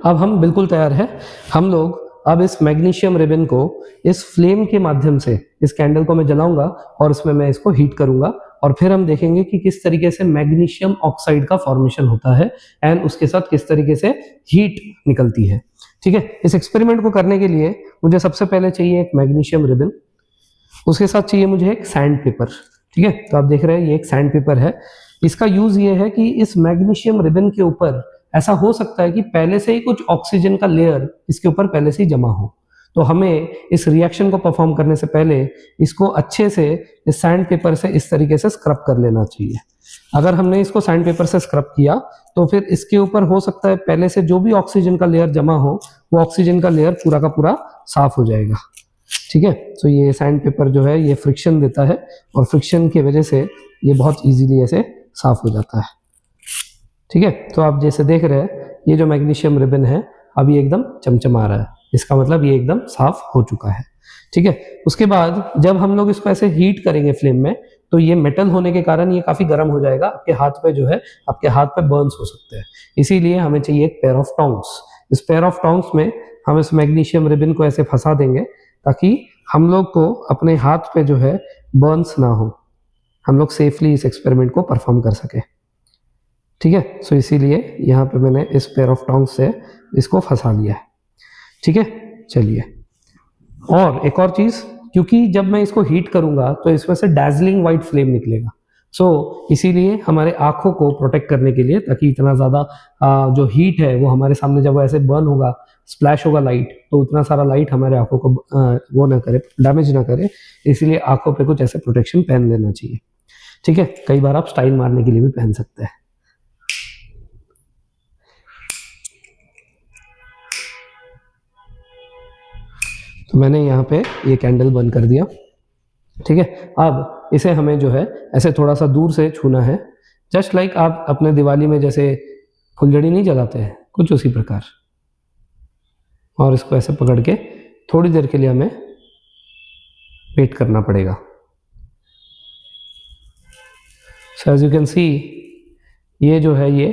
अब हम बिल्कुल तैयार है। हम लोग अब इस मैग्नीशियम रिबन को इस फ्लेम के माध्यम से, इस कैंडल को मैं जलाऊंगा और उसमें मैं इसको हीट करूंगा और फिर हम देखेंगे कि किस तरीके से मैग्नीशियम ऑक्साइड का फॉर्मेशन होता है एंड उसके साथ किस तरीके से हीट निकलती है। ठीक है, इस एक्सपेरिमेंट को करने के लिए मुझे सबसे पहले चाहिए एक मैग्नीशियम रिबन, उसके साथ चाहिए मुझे एक सैंड पेपर। ठीक है, तो आप देख रहे हैं ये एक सैंड पेपर है। इसका यूज ये है कि इस मैग्नीशियम रिबन के ऊपर ऐसा हो सकता है कि पहले से ही कुछ ऑक्सीजन का लेयर इसके ऊपर पहले से ही जमा हो, तो हमें इस रिएक्शन को परफॉर्म करने से पहले इसको अच्छे से इस सैंड पेपर से इस तरीके से स्क्रब कर लेना चाहिए। अगर हमने इसको सैंड पेपर से स्क्रब किया तो फिर इसके ऊपर हो सकता है पहले से जो भी ऑक्सीजन का लेयर जमा हो वो ऑक्सीजन का लेयर पूरा का पूरा साफ हो जाएगा। ठीक है, तो ये सैंड पेपर जो है ये फ्रिक्शन देता है और फ्रिक्शन की वजह से ये बहुत इजीली ऐसे साफ हो जाता है। ठीक है, तो आप जैसे देख रहे हैं ये जो मैग्नीशियम रिबन है अभी एकदम चमचमा रहा है, इसका मतलब ये एकदम साफ हो चुका है। ठीक है, उसके बाद जब हम लोग इसको ऐसे हीट करेंगे फ्लेम में तो ये मेटल होने के कारण ये काफी गर्म हो जाएगा, आपके हाथ पे जो है आपके हाथ पे बर्न्स हो सकते हैं। इसीलिए हमें चाहिए एक पेयर ऑफ टोंग्स। इस पेयर ऑफ टोंग्स में हम इस मैग्नीशियम रिबन को ऐसे फंसा देंगे ताकि हम लोग को अपने हाथ पे जो है बर्न्स ना हो, हम लोग सेफली इस एक्सपेरिमेंट को परफॉर्म कर सके। ठीक है, सो इसीलिए यहाँ पे मैंने इस पेयर ऑफ टोंग्स से इसको फंसा लिया है। ठीक है, चलिए, और एक और चीज, क्योंकि जब मैं इसको हीट करूंगा तो इसमें से डैजलिंग व्हाइट फ्लेम निकलेगा, सो इसीलिए हमारे आंखों को प्रोटेक्ट करने के लिए, ताकि इतना ज्यादा जो हीट है वो हमारे सामने जब वो ऐसे बर्न होगा, स्प्लैश होगा लाइट, तो उतना सारा लाइट हमारे आंखों को वो ना करे, डैमेज ना करे, इसीलिए आंखों पे कुछ ऐसे प्रोटेक्शन पहन लेना चाहिए। ठीक है, कई बार आप स्टाइल मारने के लिए भी पहन सकते हैं। तो मैंने यहाँ पे ये कैंडल बंद कर दिया। ठीक है, अब इसे हमें जो है ऐसे थोड़ा सा दूर से छूना है, जस्ट लाइक आप अपने दिवाली में जैसे फुलझड़ी नहीं जलाते हैं, कुछ उसी प्रकार। और इसको ऐसे पकड़ के थोड़ी देर के लिए हमें वेट करना पड़ेगा। So as you can see ये जो है ये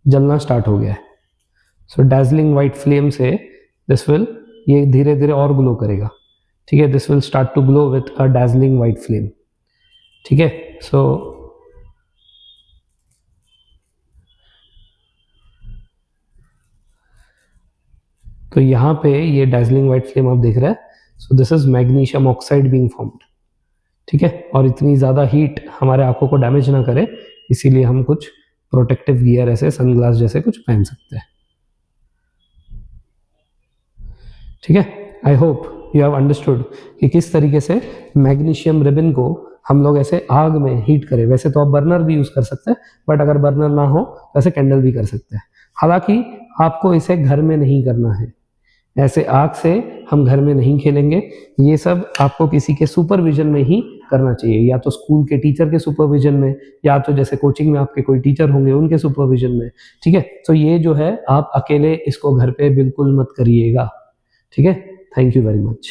जलना स्टार्ट हो गया है। सो डैजलिंग वाइट फ्लेम से दिस विल, ये धीरे धीरे और ग्लो करेगा। ठीक है, this will start to glow with a dazzling white flame. ठीक है, सो तो यहाँ पे ये डैजलिंग वाइट फ्लेम आप देख रहे हैं। So this is magnesium oxide being formed. ठीक है, और इतनी ज़्यादा हीट हमारे आंखों को डैमेज ना करे, इसीलिए हम कुछ प्रोटेक्टिव गियर ऐसे सनग्लास जैसे कुछ पहन सकते हैं। ठीक है, I hope you have understood कि किस तरीके से मैग्नीशियम रिबन को हम लोग ऐसे आग में हीट करें। वैसे तो आप बर्नर भी यूज कर सकते हैं, बट अगर बर्नर ना हो तो ऐसे कैंडल भी कर सकते हैं। हालांकि आपको इसे घर में नहीं करना है, ऐसे आग से हम घर में नहीं खेलेंगे। ये सब आपको किसी के सुपरविजन में ही करना चाहिए, या तो स्कूल के टीचर के सुपरविजन में, या तो जैसे कोचिंग में आपके कोई टीचर होंगे उनके सुपरविजन में। ठीक है, तो ये जो है आप अकेले इसको घर पे बिल्कुल मत करिएगा। ठीक है, थैंक यू वेरी मच।